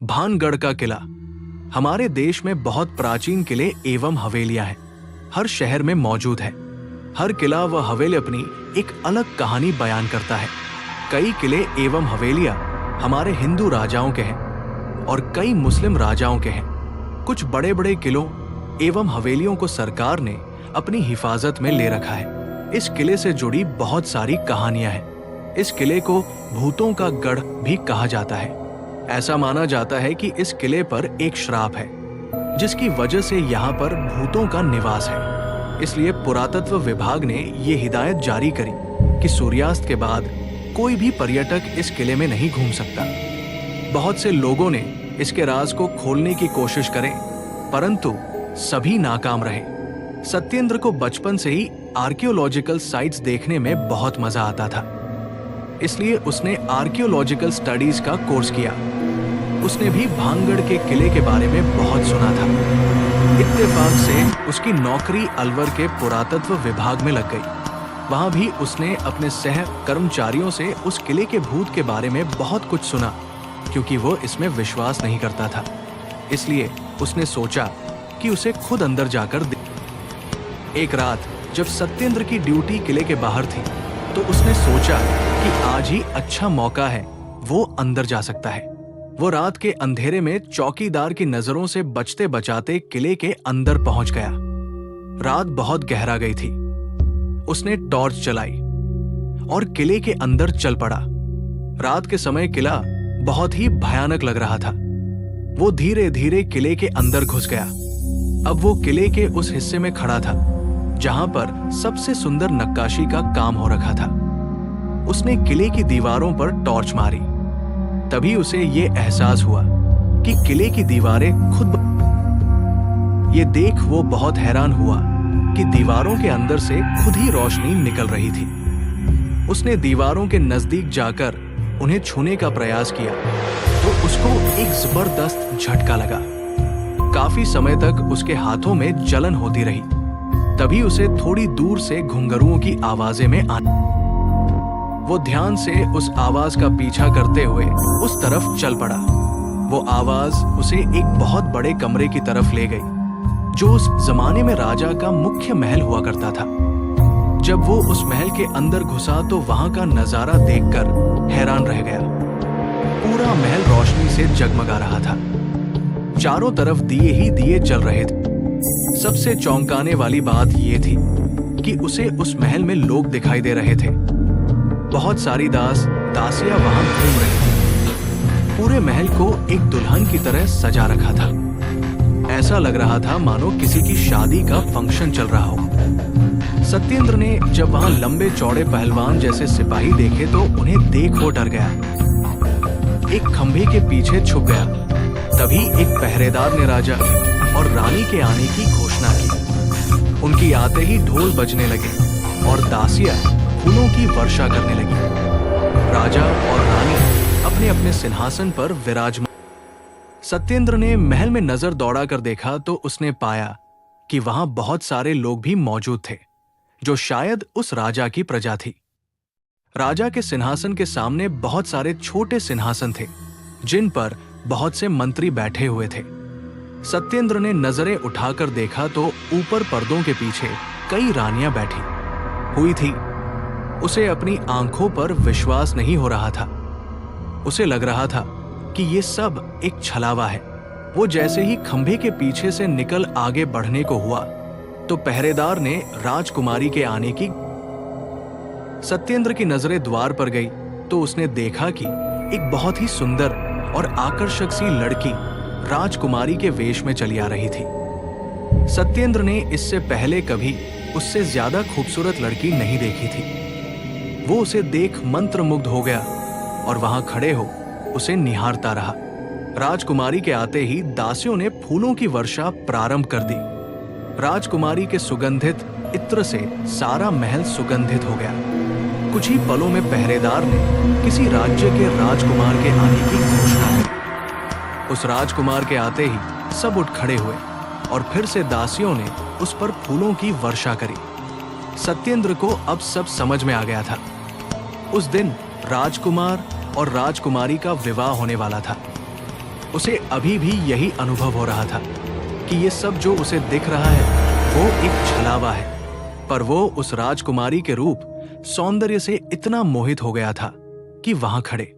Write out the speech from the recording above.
भानगढ़ का किला। हमारे देश में बहुत प्राचीन किले एवं हवेलियां हैं। हर शहर में मौजूद है। हर किला व हवेली अपनी एक अलग कहानी बयान करता है। कई किले एवं हवेलियां हमारे हिंदू राजाओं के हैं और कई मुस्लिम राजाओं के हैं। कुछ बड़े बड़े किलों एवं हवेलियों को सरकार ने अपनी हिफाजत में ले रखा है। इस किले से जुड़ी बहुत सारी कहानियां हैं। इस किले को भूतों का गढ़ भी कहा जाता है। ऐसा माना जाता है कि इस किले पर एक श्राप है, जिसकी वजह से यहाँ पर भूतों का निवास है। इसलिए पुरातत्व विभाग ने ये हिदायत जारी करी कि सूर्यास्त के बाद कोई भी पर्यटक इस किले में नहीं घूम सकता। बहुत से लोगों ने इसके राज को खोलने की कोशिश करें, परंतु सभी नाकाम रहे। सत्येंद्र को बचपन से ही आर्कियोलॉजिकल साइट्स देखने में बहुत मजा आता था, इसलिए उसने आर्कियोलॉजिकल स्टडीज का कोर्स किया। उसने भी भानगढ़ के किले के बारे में बहुत सुना था। इत्तेफाक से उसकी नौकरी अलवर के पुरातत्व विभाग में लग गई। वहां भी उसने अपने सह कर्मचारियों से उस किले के भूत के बारे में बहुत कुछ सुना, क्योंकि वो इसमें विश्वास नहीं करता था। इसलिए उसने सोचा कि उसे खुद अंदर जाकर एक रात जब सत्येंद्र की ड्यूटी किले के बाहर थी, तो उसने सोचा कि आज ही अच्छा मौका है, वो अंदर जा सकता है। वो रात के अंधेरे में चौकीदार की नजरों से बचते बचाते किले के अंदर पहुंच गया। रात बहुत गहरा गई थी। उसने टॉर्च चलाई और किले के अंदर चल पड़ा। रात के समय किला बहुत ही भयानक लग रहा था। वो धीरे धीरे किले के अंदर घुस गया। अब वो किले के उस हिस्से में खड़ा था जहां पर सबसे सुंदर नक्काशी का काम हो रखा था। उसने किले की दीवारों पर टॉर्च मारी। तभी उसे ये एहसास हुआ कि किले की दीवारें खुद ये देख वो बहुत हैरान हुआ कि दीवारों के अंदर से खुद ही रोशनी निकल रही थी। उसने दीवारों के नजदीक जाकर उन्हें छूने का प्रयास किया तो उसको एक जबरदस्त झटका लगा। काफी समय तक उसके हाथों में जलन होती रही। तभी उसे थोड़ी दूर से घुंघरुओं की आवाजें में आने। वो ध्यान से उस आवाज का पीछा करते हुए उस तरफ चल पड़ा। वो आवाज उसे एक बहुत बड़े कमरे की तरफ ले गई, जो उस जमाने में राजा का मुख्य महल हुआ करता था। जब वो उस महल के अंदर घुसा तो वहां का नजारा देखकर हैरान रह गया। पूरा महल रोशनी से जगमगा रहा था। चारों तरफ दिए ही दिए जल रहे थे। सबसे चौंकाने वाली बात यह थी कि उसे उस महल में लोग दिखाई दे रहे थे। बहुत सारी दासियां वहां घूम रही थी। पूरे महल को एक दुल्हन की तरह सजा रखा था। ऐसा लग रहा था मानो किसी की शादी का फंक्शन चल रहा हो। सत्येंद्र ने जब वहां लंबे चौड़े पहलवान जैसे सिपाही देखे तो उन्हें देख वो डर गया। एक खंभे के पीछे छुप गया। तभी एक पहरेदार ने राजा और रानी के आने की घोषणा की। उनकी आते ही ढोल बजने लगे और दासियां फूलों की वर्षा करने लगी। राजा और रानी अपने अपने सिंहासन पर विराजमान। सत्येंद्र ने महल में नजर दौड़ाकर देखा तो उसने पाया कि वहां बहुत सारे लोग भी मौजूद थे, जो शायद उस राजा की प्रजा थी। राजा के सिंहासन के सामने बहुत सारे छोटे सिंहासन थे, जिन पर बहुत से मंत्री बैठे हुए थे। सत्येंद्र ने नजरें उठाकर देखा तो ऊपर पर्दों के पीछे कई रानियां बैठी हुई थी। उसे अपनी आंखों पर विश्वास नहीं हो रहा था। उसे लग रहा था कि ये सब एक छलावा है। वो जैसे ही खंभे के पीछे से निकल आगे बढ़ने को हुआ तो पहरेदार ने राजकुमारी के आने की। सत्येंद्र की नजरें द्वार पर गई तो उसने देखा कि एक बहुत ही सुंदर और आकर्षक सी लड़की राजकुमारी के वेश में चली आ रही थी। सत्येंद्र ने इससे पहले कभी उससे ज्यादा खूबसूरत लड़की नहीं देखी थी। वो उसे देख मंत्रमुग्ध हो गया और वहां खड़े हो उसे निहारता रहा। राजकुमारी के आते ही दासियों ने फूलों की वर्षा प्रारंभ कर दी। राजकुमारी के सुगंधित इत्र से सारा महल सुगंधित हो गया। कुछ ही पलों में पहरेदार ने किसी राज्य के राजकुमार के आने की घोषणा की। उस राजकुमार के आते ही सब उठ खड़े हुए और फिर से दासियों ने उस पर फूलों की वर्षा करी। सत्येंद्र को अब सब समझ में आ गया था। उस दिन राजकुमार और राजकुमारी का विवाह होने वाला था। उसे अभी भी यही अनुभव हो रहा था कि ये सब जो उसे दिख रहा है वो एक छलावा है, पर वो उस राजकुमारी के रूप, सौंदर्य से इतना मोहित हो गया था कि वहां खड़े